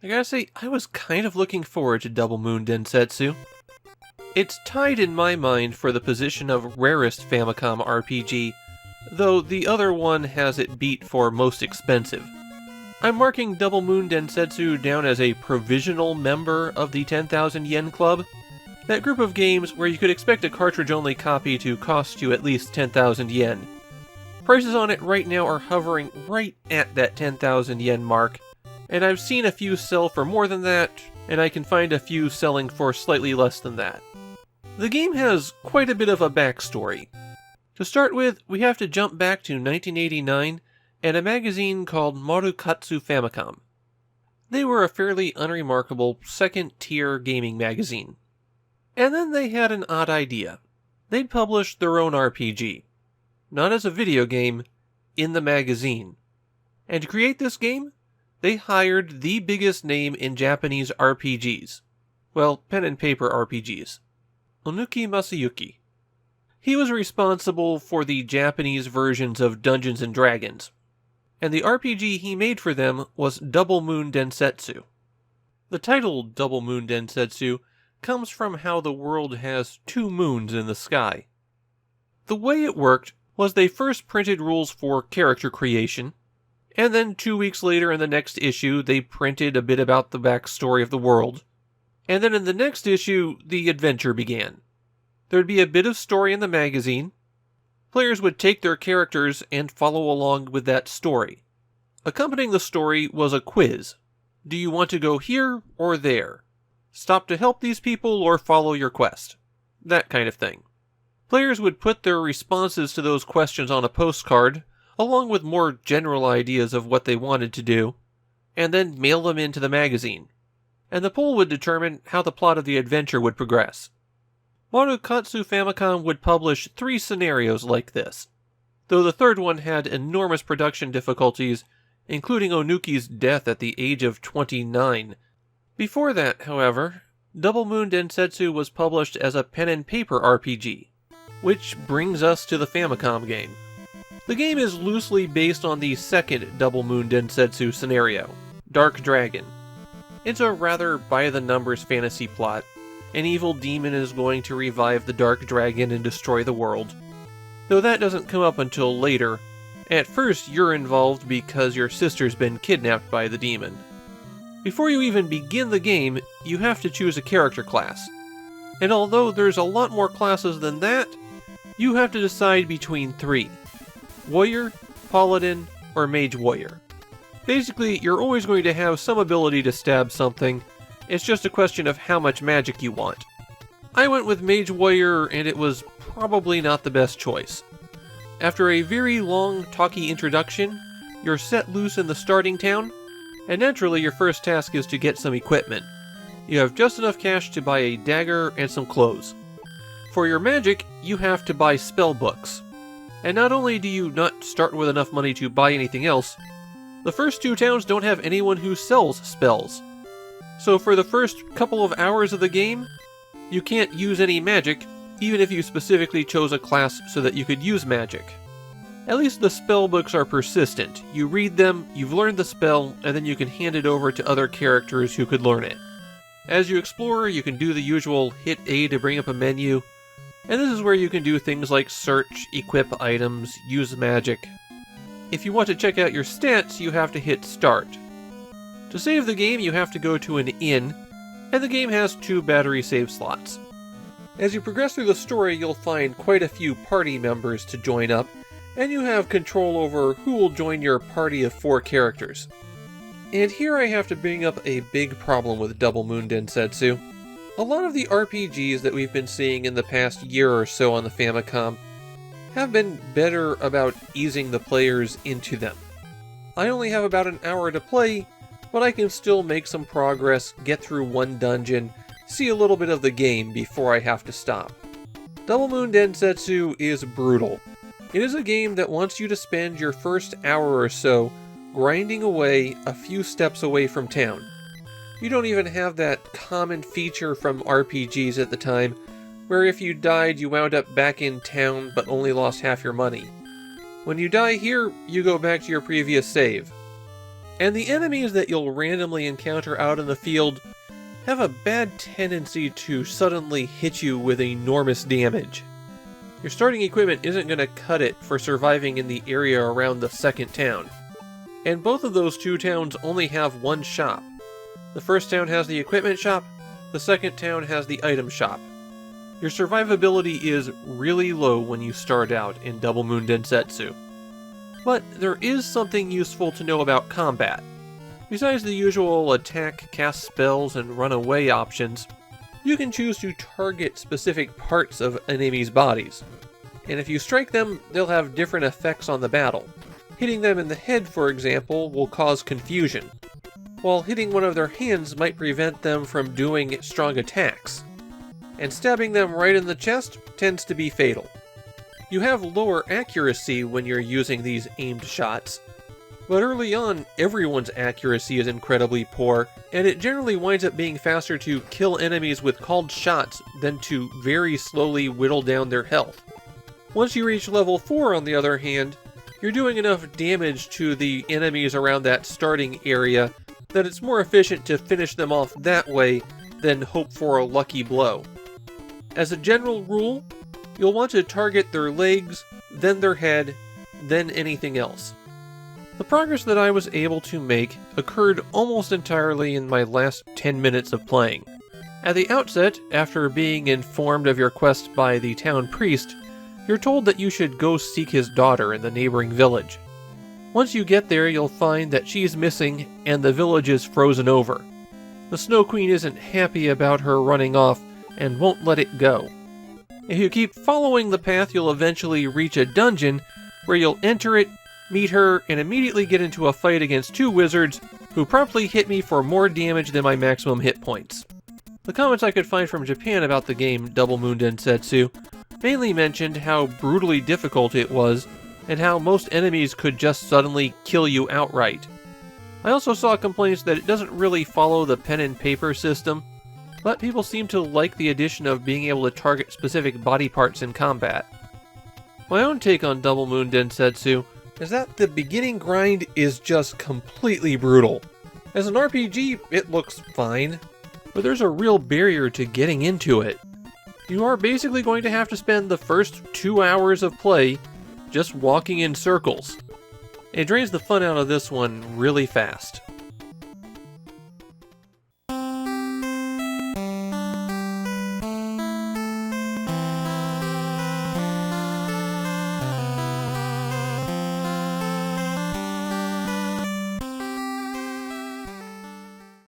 I gotta say, I was kind of looking forward to Double Moon Densetsu. It's tied in my mind for the position of rarest Famicom RPG, though the other one has it beat for most expensive. I'm marking Double Moon Densetsu down as a provisional member of the 10,000 yen club, that group of games where you could expect a cartridge-only copy to cost you at least 10,000 yen. Prices on it right now are hovering right at that 10,000 yen mark, and I've seen a few sell for more than that, and I can find a few selling for slightly less than that. The game has quite a bit of a backstory. To start with, we have to jump back to 1989 and a magazine called Marukatsu Famicom. They were a fairly unremarkable second-tier gaming magazine. And then they had an odd idea. They'd publish their own RPG. Not as a video game, in the magazine. And to create this game, they hired the biggest name in Japanese RPGs. Well, pen and paper RPGs. Onuki Masayuki. He was responsible for the Japanese versions of Dungeons & Dragons. And the RPG he made for them was Double Moon Densetsu. The title Double Moon Densetsu comes from how the world has two moons in the sky. The way it worked was they first printed rules for character creation, and then 2 weeks later in the next issue they printed a bit about the backstory of the world, and then in the next issue the adventure began. There'd be a bit of story in the magazine. Players would take their characters and follow along with that story. Accompanying the story was a quiz. Do you want to go here or there? Stop to help these people or follow your quest. That kind of thing. Players would put their responses to those questions on a postcard, along with more general ideas of what they wanted to do, and then mail them into the magazine. And the poll would determine how the plot of the adventure would progress. Marukatsu Famicom would publish 3 scenarios like this, though the third one had enormous production difficulties, including Onuki's death at the age of 29. Before that, however, Double Moon Densetsu was published as a pen and paper RPG, which brings us to the Famicom game. The game is loosely based on the second Double Moon Densetsu scenario, Dark Dragon. It's a rather by-the-numbers fantasy plot. An evil demon is going to revive the Dark Dragon and destroy the world. Though that doesn't come up until later. At first, you're involved because your sister's been kidnapped by the demon. Before you even begin the game, you have to choose a character class. And although there's a lot more classes than that, you have to decide between 3. Warrior, Paladin, or Mage Warrior. Basically, you're always going to have some ability to stab something. It's just a question of how much magic you want. I went with Mage Warrior, and it was probably not the best choice. After a very long, talky introduction, you're set loose in the starting town, and naturally your first task is to get some equipment. You have just enough cash to buy a dagger and some clothes. For your magic, you have to buy spell books. And not only do you not start with enough money to buy anything else, the first 2 towns don't have anyone who sells spells. So for the first couple of hours of the game, you can't use any magic, even if you specifically chose a class so that you could use magic. At least the spell books are persistent. You read them, you've learned the spell, and then you can hand it over to other characters who could learn it. As you explore, you can do the usual hit A to bring up a menu, and this is where you can do things like search, equip items, use magic. If you want to check out your stats, you have to hit start. To save the game, you have to go to an inn, and the game has 2 battery save slots. As you progress through the story, you'll find quite a few party members to join up, and you have control over who will join your party of 4 characters. And here I have to bring up a big problem with Double Moon Densetsu. A lot of the RPGs that we've been seeing in the past year or so on the Famicom have been better about easing the players into them. I only have about an hour to play, but I can still make some progress, get through 1 dungeon, see a little bit of the game before I have to stop. Double Moon Densetsu is brutal. It is a game that wants you to spend your first hour or so grinding away a few steps away from town. You don't even have that common feature from RPGs at the time, where if you died you wound up back in town but only lost half your money. When you die here, you go back to your previous save. And the enemies that you'll randomly encounter out in the field have a bad tendency to suddenly hit you with enormous damage. Your starting equipment isn't going to cut it for surviving in the area around the second town. And both of those two towns only have one shop. The first town has the equipment shop, the second town has the item shop. Your survivability is really low when you start out in Double Moon Densetsu. But there is something useful to know about combat. Besides the usual attack, cast spells, and run away options, you can choose to target specific parts of enemies' bodies. And if you strike them, they'll have different effects on the battle. Hitting them in the head, for example, will cause confusion, while hitting one of their hands might prevent them from doing strong attacks. And stabbing them right in the chest tends to be fatal. You have lower accuracy when you're using these aimed shots, but early on, everyone's accuracy is incredibly poor, and it generally winds up being faster to kill enemies with called shots than to very slowly whittle down their health. Once you reach level 4, on the other hand, you're doing enough damage to the enemies around that starting area that it's more efficient to finish them off that way than hope for a lucky blow. As a general rule, you'll want to target their legs, then their head, then anything else. The progress that I was able to make occurred almost entirely in my last 10 minutes of playing. At the outset, after being informed of your quest by the town priest, you're told that you should go seek his daughter in the neighboring village. Once you get there, you'll find that she's missing and the village is frozen over. The Snow Queen isn't happy about her running off and won't let it go. If you keep following the path, you'll eventually reach a dungeon where you'll enter it, meet her, and immediately get into a fight against two wizards who promptly hit me for more damage than my maximum hit points. The comments I could find from Japan about the game Double Moon Densetsu mainly mentioned how brutally difficult it was and how most enemies could just suddenly kill you outright. I also saw complaints that it doesn't really follow the pen and paper system, but people seem to like the addition of being able to target specific body parts in combat. My own take on Double Moon Densetsu is that the beginning grind is just completely brutal. As an RPG, it looks fine, but there's a real barrier to getting into it. You are basically going to have to spend the first 2 hours of play just walking in circles. It drains the fun out of this one really fast.